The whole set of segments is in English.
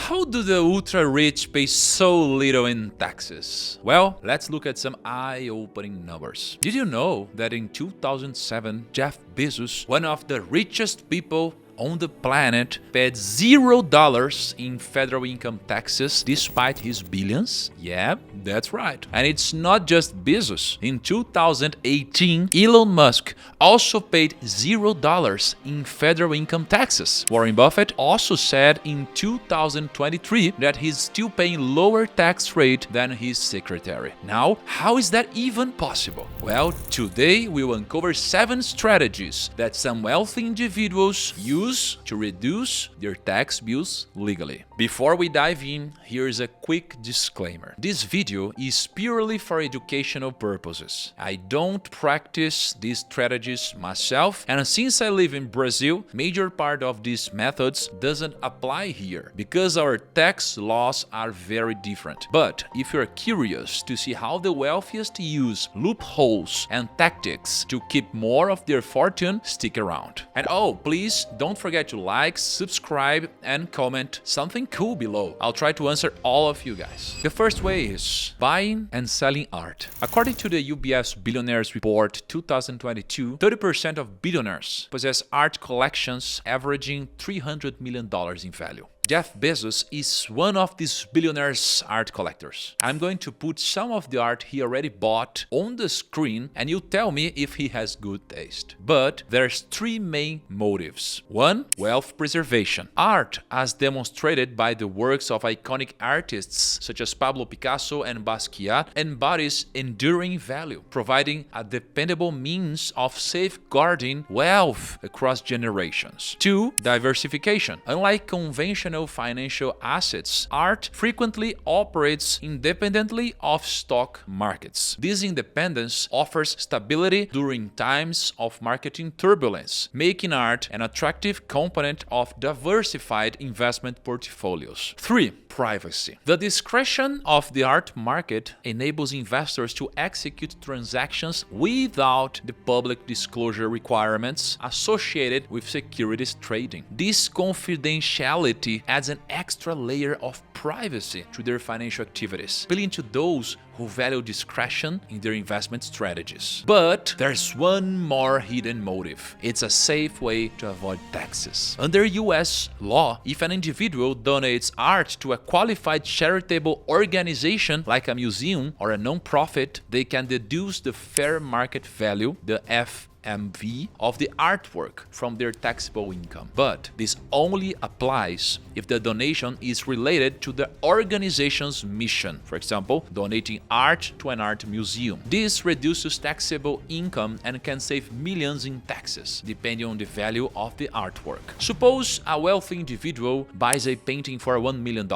how do the ultra-rich pay so little in taxes? Well, let's look at some eye-opening numbers. Did you know that in 2007, Jeff Bezos, one of the richest people on the planet, paid $0 in federal income taxes despite his billions? Yeah, that's right. And it's not just Bezos. In 2018, Elon Musk also paid $0 in federal income taxes. Warren Buffett also said in 2023 that he's still paying lower tax rate than his secretary. Now, how is that even possible? Well, today we will uncover 7 strategies that some wealthy individuals use to reduce their tax bills legally. Before we dive in, here's a quick disclaimer. This video is purely for educational purposes. I don't practice these strategies myself, and since I live in Brazil, major part of these methods doesn't apply here because our tax laws are very different. But if you're curious to see how the wealthiest use loopholes and tactics to keep more of their fortune, stick around. And oh, please don't forget to like, subscribe, and comment something cool below. I'll try to answer all of you guys. The first way is buying and selling art. According to the UBS Billionaires Report 2022, 30% of billionaires possess art collections averaging $300 million in value. Jeff Bezos is one of these billionaires' art collectors. I'm going to put some of the art he already bought on the screen and you tell me if he has good taste. But there's 3 main motives. 1. Wealth preservation. Art, as demonstrated by the works of iconic artists such as Pablo Picasso and Basquiat, embodies enduring value, providing a dependable means of safeguarding wealth across generations. 2. Diversification. Unlike conventional financial assets, art frequently operates independently of stock markets. This independence offers stability during times of marketing turbulence, making art an attractive component of diversified investment portfolios. 3. Privacy. The discretion of the art market enables investors to execute transactions without the public disclosure requirements associated with securities trading. This confidentiality adds an extra layer of privacy to their financial activities, appealing to those who value discretion in their investment strategies. But there's one more hidden motive. It's a safe way to avoid taxes. Under US law, if an individual donates art to a qualified charitable organization like a museum or a non-profit, they can deduce the fair market value, the FMV, of the artwork from their taxable income. But this only applies if the donation is related to the organization's mission. For example, donating art to an art museum. This reduces taxable income and can save millions in taxes, depending on the value of the artwork. Suppose a wealthy individual buys a painting for $1 million,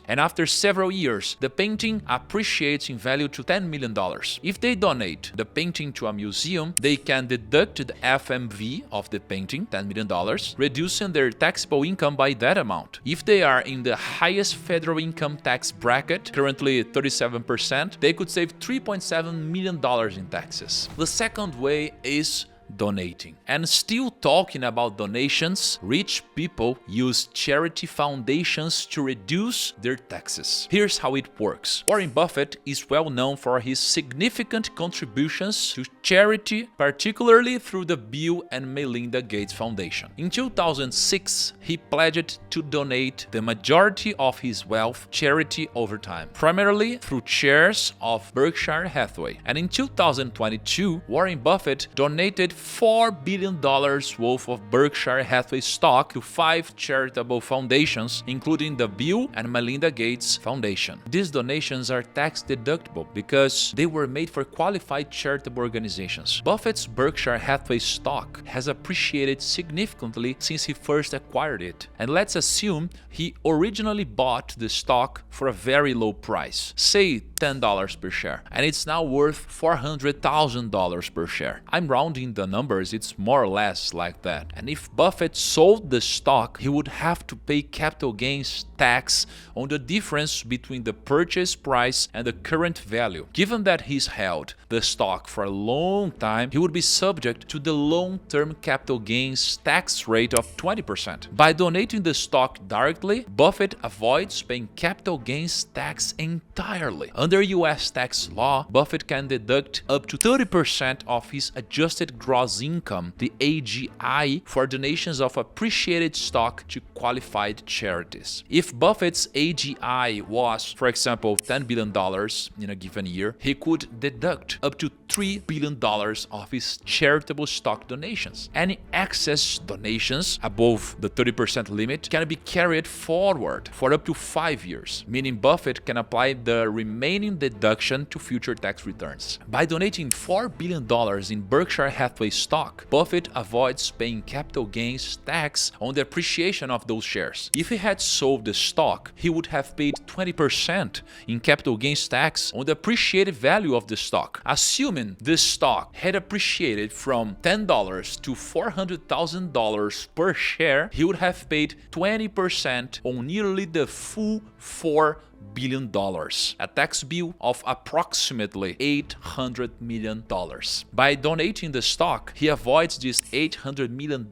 and after several years, the painting appreciates in value to $10 million. If they donate the painting to a museum, they can deduct the FMV of the painting, $10 million, reducing their taxable income by that amount. If they are in the highest federal income tax bracket, currently 37%, they could save $3.7 million in taxes. The second way is donating. And still talking about donations, rich people use charity foundations to reduce their taxes. Here's how it works. Warren Buffett is well known for his significant contributions to charity, particularly through the Bill and Melinda Gates Foundation. In 2006, he pledged to donate the majority of his wealth charity over time, primarily through shares of Berkshire Hathaway. And in 2022, Warren Buffett donated $4 billion worth of Berkshire Hathaway stock to 5 charitable foundations, including the Bill and Melinda Gates Foundation. These donations are tax deductible because they were made for qualified charitable organizations. Buffett's Berkshire Hathaway stock has appreciated significantly since he first acquired it. And let's assume he originally bought the stock for a very low price, say $10 per share, and it's now worth $400,000 per share. I'm rounding the numbers, it's more or less like that. And if Buffett sold the stock, he would have to pay capital gains tax on the difference between the purchase price and the current value. Given that he's held the stock for a long time, he would be subject to the long-term capital gains tax rate of 20%. By donating the stock directly, Buffett avoids paying capital gains tax entirely. Under US tax law, Buffett can deduct up to 30% of his adjusted gross income, the AGI, for donations of appreciated stock to qualified charities. If Buffett's AGI was, for example, $10 billion in a given year, he could deduct up to $3 billion of his charitable stock donations. Any excess donations above the 30% limit can be carried forward for up to 5 years, meaning Buffett can apply the remaining deduction to future tax returns. By donating $4 billion in Berkshire Hathaway stock, Buffett avoids paying capital gains tax on the appreciation of those shares. If he had sold the stock, he would have paid 20% in capital gains tax on the appreciated value of the stock. Assuming this stock had appreciated from $10 to $400,000 per share, he would have paid 20% on nearly the full $4 billion, a tax bill of approximately $800 million. By donating the stock, he avoids this $800 million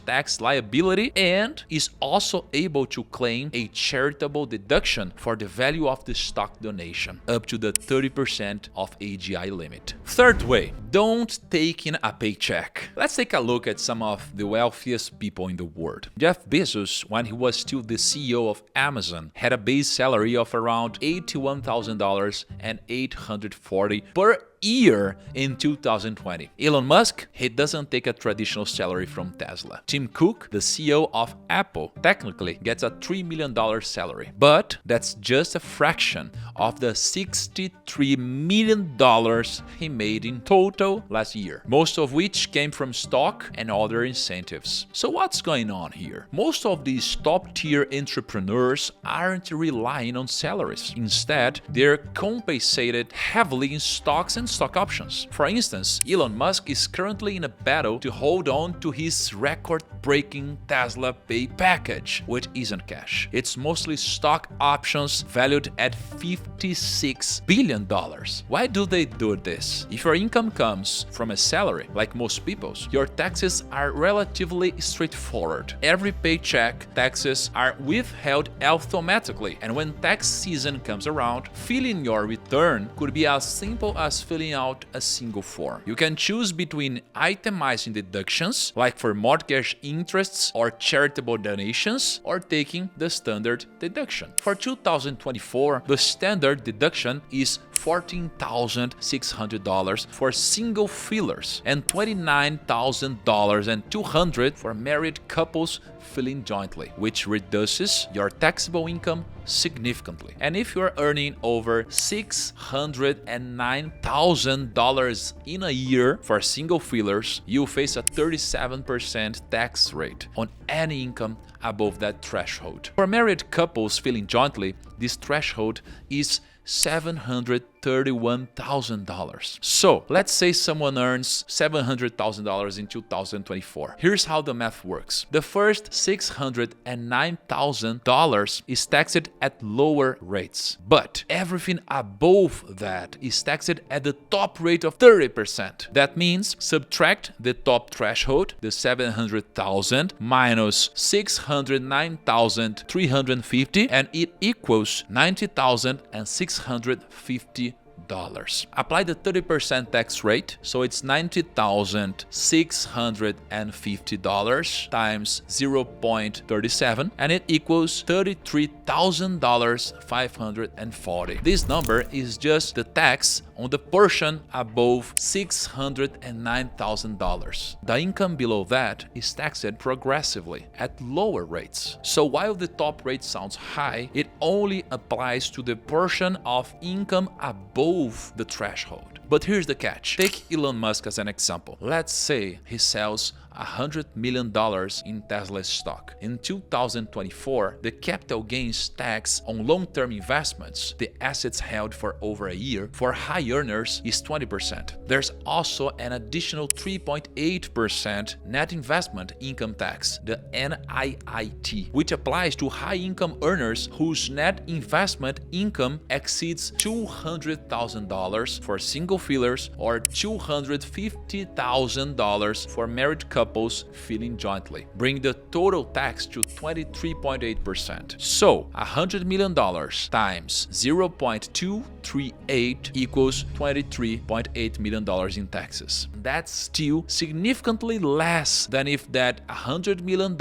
tax liability and is also able to claim a charitable deduction for the value of the stock donation, up to the 30% of AGI limit. Third way, don't take in a paycheck. Let's take a look at some of the wealthiest people in the world. Jeff Bezos, when he was still the CEO of Amazon, had a base salary of around $81,000 and $840 per year in 2020. Elon Musk, he doesn't take a traditional salary from Tesla. Tim Cook, the CEO of Apple, technically gets a $3 million salary, but that's just a fraction of the $63 million he made in total last year, most of which came from stock and other incentives. So what's going on here? Most of these top-tier entrepreneurs aren't relying on salaries. Instead, they're compensated heavily in stocks and stock options. For instance, Elon Musk is currently in a battle to hold on to his record-breaking Tesla pay package, which isn't cash. It's mostly stock options valued at $56 billion. Why do they do this? If your income comes from a salary, like most people's, your taxes are relatively straightforward. Every paycheck, taxes are withheld automatically, and when tax season comes around, filing your return could be as simple as filling out a single form. You can choose between itemizing deductions, like for mortgage interests or charitable donations, or taking the standard deduction. For 2024, the standard deduction is $14,600 for single fillers and $29,200 for married couples filing jointly, which reduces your taxable income significantly. And if you're earning over $609,000 in a year for single fillers, you'll face a 37% tax rate on any income above that threshold. For married couples filing jointly, this threshold is $731,000. So let's say someone earns $700,000 in 2024. Here's how the math works. The first $609,000 is taxed at lower rates, but everything above that is taxed at the top rate of 30%. That means subtract the top threshold, the $700,000, minus $609,350, and it equals $90,650. Apply the 30% tax rate, so it's $90,650 times 0.37, and it equals $33,540. This number is just the tax on the portion above $609,000. The income below that is taxed progressively at lower rates. So while the top rate sounds high, it only applies to the portion of income above above the threshold. But here's the catch. Take Elon Musk as an example. Let's say he sells $100 million in Tesla stock. In 2024, the capital gains tax on long-term investments, the assets held for over a year, for high earners is 20%. There's also an additional 3.8% net investment income tax, the NIIT, which applies to high-income earners whose net investment income exceeds $200,000 for single fillers or $250,000 for married couples filing jointly, bringing the total tax to 23.8%. So, $100 million times 0.238 equals $23.8 million in taxes. That's still significantly less than if that $100 million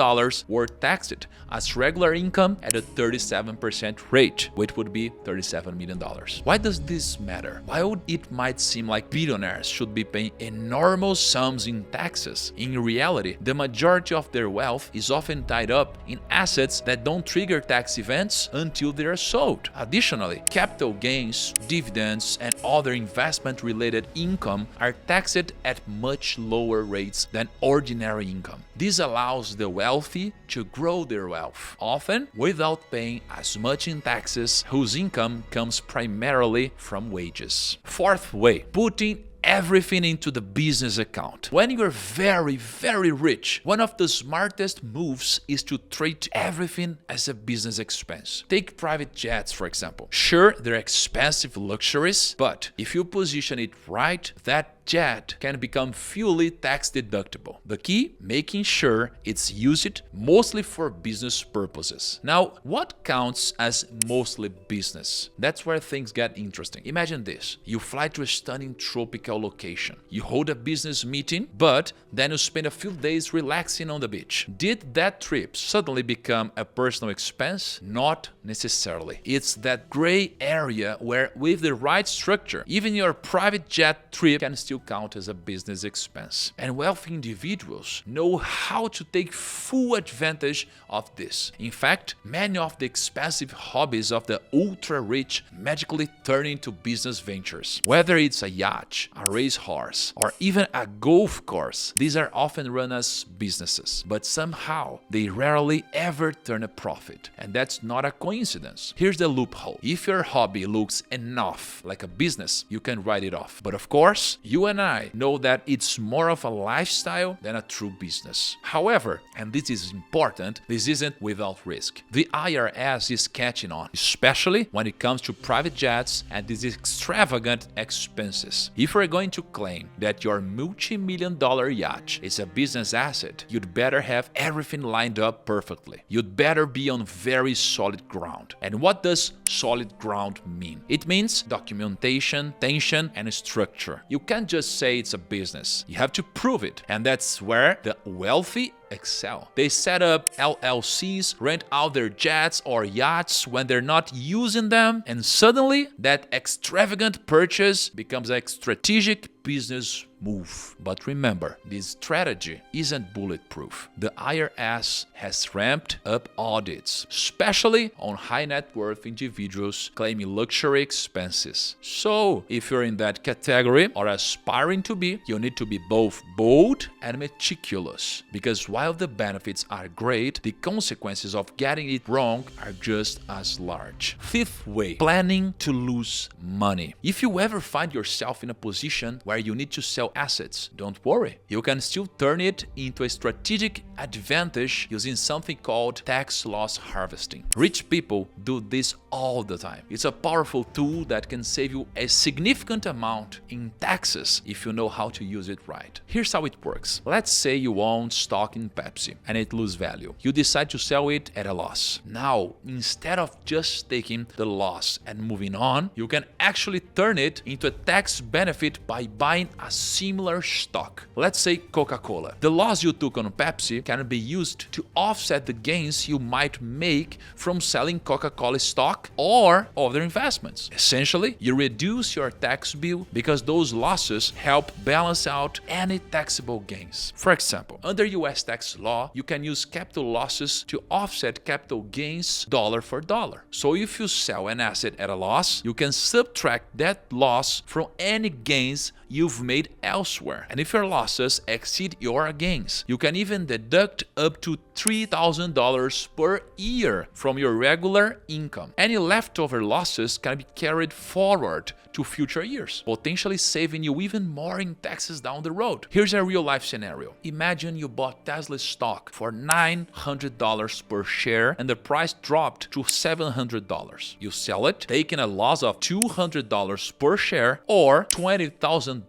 were taxed as regular income at a 37% rate, which would be $37 million. Why does this matter? While it might seem like billionaires should be paying enormous sums in taxes, in reality, the majority of their wealth is often tied up in assets that don't trigger tax events until they are sold. Additionally, capital gains, dividends, and other investment-related income are taxed at much lower rates than ordinary income. This allows the wealthy to grow their wealth, often without paying as much in taxes, whose income comes primarily from wages. Fourth way, putting everything into the business account. When you're very, very rich, one of the smartest moves is to treat everything as a business expense. Take private jets, for example. Sure, they're expensive luxuries, but if you position it right, that jet can become fully tax deductible. The key, making sure it's used mostly for business purposes. Now, what counts as mostly business? That's where things get interesting. Imagine this. You fly to a stunning tropical location. You hold a business meeting, but then you spend a few days relaxing on the beach. Did that trip suddenly become a personal expense? Not necessarily. It's that gray area where, with the right structure, even your private jet trip can still count as a business expense. And wealthy individuals know how to take full advantage of this. In fact, many of the expensive hobbies of the ultra-rich magically turn into business ventures. Whether it's a yacht, a racehorse, or even a golf course, these are often run as businesses, but somehow they rarely ever turn a profit. And that's not a coincidence. Here's the loophole. If your hobby looks enough like a business, you can write it off. But of course, you and I know that it's more of a lifestyle than a true business. However, and this is important, this isn't without risk. The IRS is catching on, especially when it comes to private jets and these extravagant expenses. If you're going to claim that your multi-million-dollar yacht is a business asset, you'd better have everything lined up perfectly. You'd better be on very solid ground. And what does solid ground mean? It means documentation, tension, and structure. You can't just say it's a business. You have to prove it. And that's where the wealthy excel. They set up LLCs, rent out their jets or yachts when they're not using them, and suddenly that extravagant purchase becomes a strategic business move. But remember, this strategy isn't bulletproof. The IRS has ramped up audits, especially on high net worth individuals claiming luxury expenses. So, if you're in that category or aspiring to be, you need to be both bold and meticulous, because while the benefits are great, the consequences of getting it wrong are just as large. Fifth way, planning to lose money. If you ever find yourself in a position where you need to sell assets, don't worry. You can still turn it into a strategic advantage using something called tax loss harvesting. Rich people do this all the time. It's a powerful tool that can save you a significant amount in taxes if you know how to use it right. Here's how it works. Let's say you own stock in Pepsi and it loses value. You decide to sell it at a loss. Now, instead of just taking the loss and moving on, you can actually turn it into a tax benefit by buying a similar stock. Let's say Coca-Cola. The loss you took on Pepsi can be used to offset the gains you might make from selling Coca-Cola stock or other investments. Essentially, you reduce your tax bill because those losses help balance out any taxable gains. For example, under US tax tax law, you can use capital losses to offset capital gains dollar for dollar. So if you sell an asset at a loss, you can subtract that loss from any gains you've made elsewhere. And if your losses exceed your gains, you can even deduct up to $3,000 per year from your regular income. Any leftover losses can be carried forward to future years, potentially saving you even more in taxes down the road. Here's a real-life scenario. Imagine you bought Tesla stock for $900 per share and the price dropped to $700. You sell it, taking a loss of $200 per share or $20,000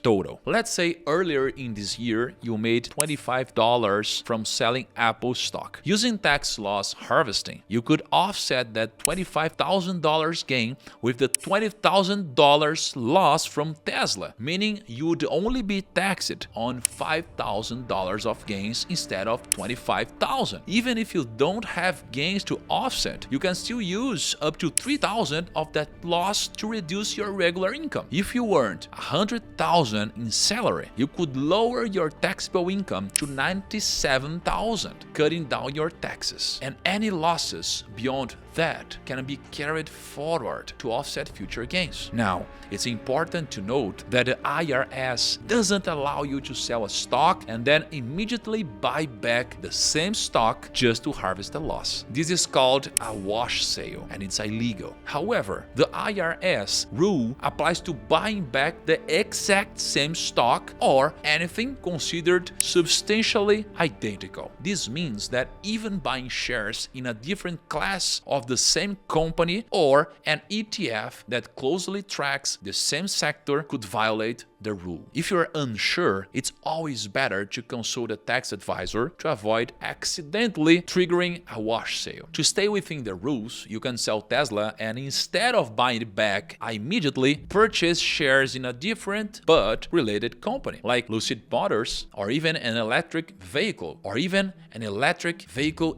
total. Let's say earlier in this year, you made $25 from selling Apple stock. Using tax loss harvesting, you could offset that $25,000 gain with the $20,000 loss from Tesla, meaning you would only be taxed on $5,000 of gains instead of $25,000. Even if you don't have gains to offset, you can still use up to $3,000 of that loss to reduce your regular income. If you earned $100,000 in salary, you could lower your taxable income to $97,000, cutting down your taxes. And any losses beyond that can be carried forward to offset future gains. Now, it's important to note that the IRS doesn't allow you to sell a stock and then immediately buy back the same stock just to harvest a loss. This is called a wash sale and it's illegal. However, the IRS rule applies to buying back the exact same stock or anything considered substantially identical. This means that even buying shares in a different class of the same company or an ETF that closely tracks the same sector could violate the rule. If you're unsure, it's always better to consult a tax advisor to avoid accidentally triggering a wash sale. To stay within the rules, you can sell Tesla and instead of buying it back, immediately purchase shares in a different but related company like Lucid Motors or even an electric vehicle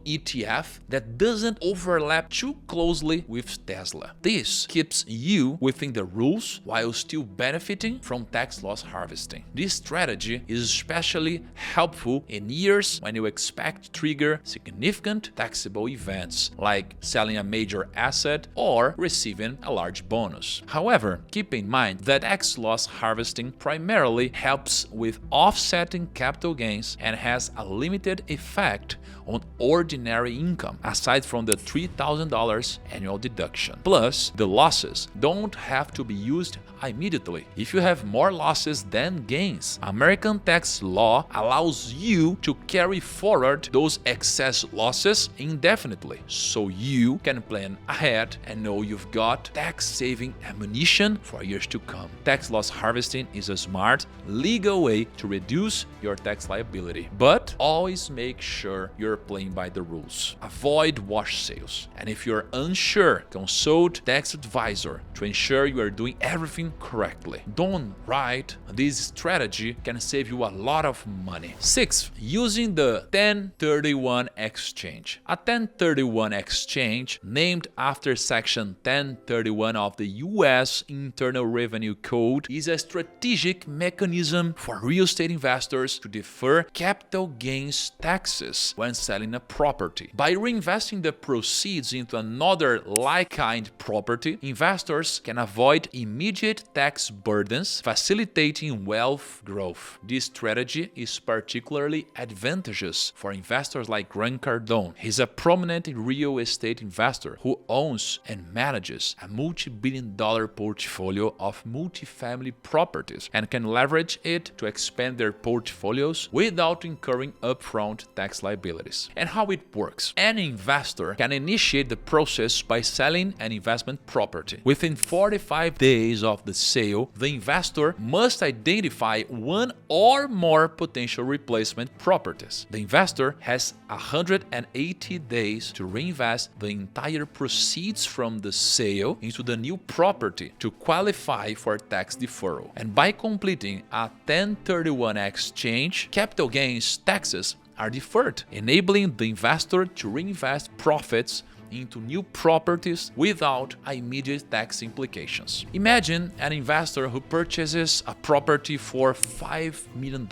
ETF that doesn't overlap too closely with Tesla. This keeps you within the rules while still benefiting from tax loss harvesting. This strategy is especially helpful in years when you expect to trigger significant taxable events like selling a major asset or receiving a large bonus. However, keep in mind that tax loss harvesting primarily helps with offsetting capital gains and has a limited effect on ordinary income, aside from the $3,000 annual deduction. Plus, the losses don't have to be used immediately. If you have more losses than gains, American tax law allows you to carry forward those excess losses indefinitely, so you can plan ahead and know you've got tax-saving ammunition for years to come. Tax loss harvesting is a smart, legal way to reduce your tax liability, but always make sure you're playing by the rules. Avoid wash sales, and if you're unsure, consult tax advisor to ensure you are doing everything correctly. Don't write. This strategy can save you a lot of money. Sixth, using the 1031 exchange. A 1031 exchange, named after Section 1031 of the U.S. Internal Revenue Code, is a strategic mechanism for real estate investors to defer capital gains taxes when selling a property. By reinvesting the proceeds into another like-kind property, investors can avoid immediate tax burdens, facilitating wealth growth. This strategy is particularly advantageous for investors like Grant Cardone. He's a prominent real estate investor who owns and manages a multi-billion-dollar portfolio of multifamily properties and can leverage it to expand their portfolios without incurring upfront tax liabilities. And how it works. Any investor can initiate the process by selling an investment property. Within 45 days of the sale, the investor must identify one or more potential replacement properties. The investor has 180 days to reinvest the entire proceeds from the sale into the new property to qualify for tax deferral. And by completing a 1031 exchange, capital gains taxes are deferred, enabling the investor to reinvest profits into new properties without immediate tax implications. Imagine an investor who purchases a property for $5 million.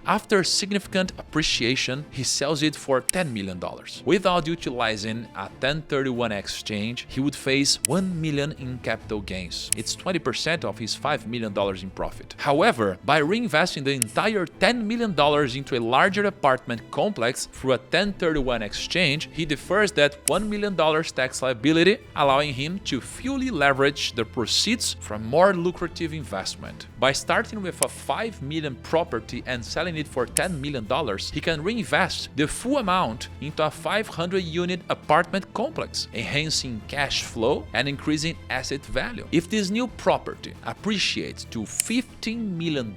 After significant appreciation, he sells it for $10 million. Without utilizing a 1031 exchange, he would face $1 million in capital gains. It's 20% of his $5 million in profit. However, by reinvesting the entire $10 million into a larger apartment complex through a 1031 exchange, he defers that $1 million tax liability, allowing him to fully leverage the proceeds from more lucrative investment. By starting with a $5 million property and selling it for $10 million, he can reinvest the full amount into a 500-unit apartment complex, enhancing cash flow and increasing asset value. If this new property appreciates to $15 million,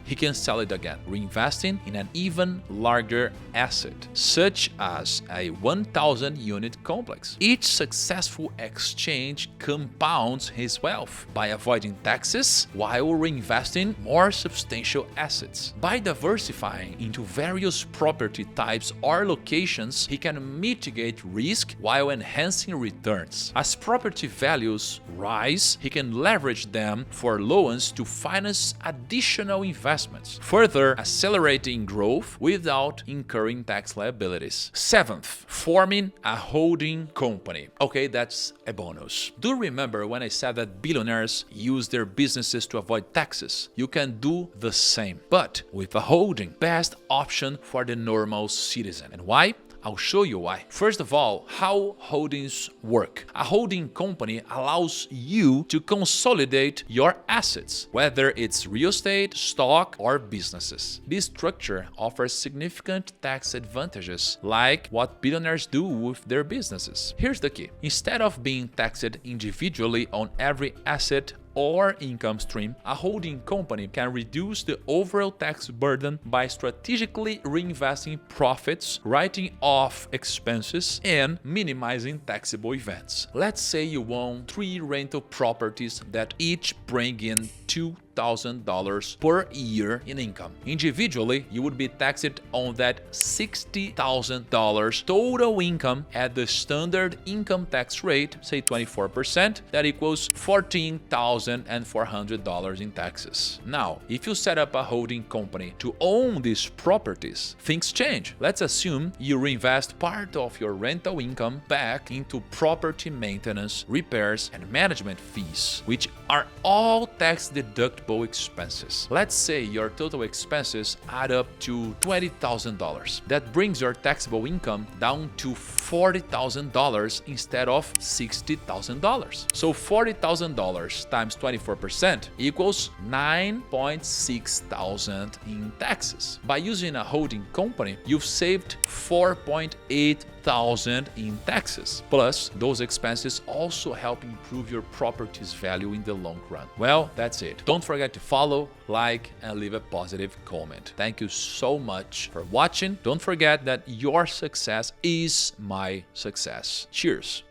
he can sell it again, reinvesting in an even larger asset, such as a 1,000-unit complex. Each successful exchange compounds his wealth by avoiding taxes while reinvesting more substantial assets. By diversifying into various property types or locations, he can mitigate risk while enhancing returns. As property values rise, he can leverage them for loans to finance additional investments, further accelerating growth without incurring tax liabilities. Seventh, forming a holding company. Okay, that's a bonus. Do remember when I said that billionaires use their businesses to avoid taxes? You can do the same, but with a holding, best option for the normal citizen. And why? I'll show you why. First of all, how holdings work. A holding company allows you to consolidate your assets, whether it's real estate, stock, or businesses. This structure offers significant tax advantages, like what billionaires do with their businesses. Here's the key. Instead of being taxed individually on every asset or income stream, a holding company can reduce the overall tax burden by strategically reinvesting profits, writing off expenses, and minimizing taxable events. Let's say you own 3 rental properties that each bring in $2,000 per year in income. Individually, you would be taxed on that $60,000 total income at the standard income tax rate, say 24%, that equals $14,400 in taxes. Now, if you set up a holding company to own these properties, things change. Let's assume you reinvest part of your rental income back into property maintenance, repairs, and management fees, which are all tax deductible expenses. Let's say your total expenses add up to $20,000. That brings your taxable income down to $40,000 instead of $60,000. So $40,000 times 24% equals $9,600 in taxes. By using a holding company, you've saved $4,800 in taxes. Plus, those expenses also help improve your property's value in the long run. Well, that's it. Don't forget to follow, like, and leave a positive comment. Thank you so much for watching. Don't forget that your success is my success. Cheers.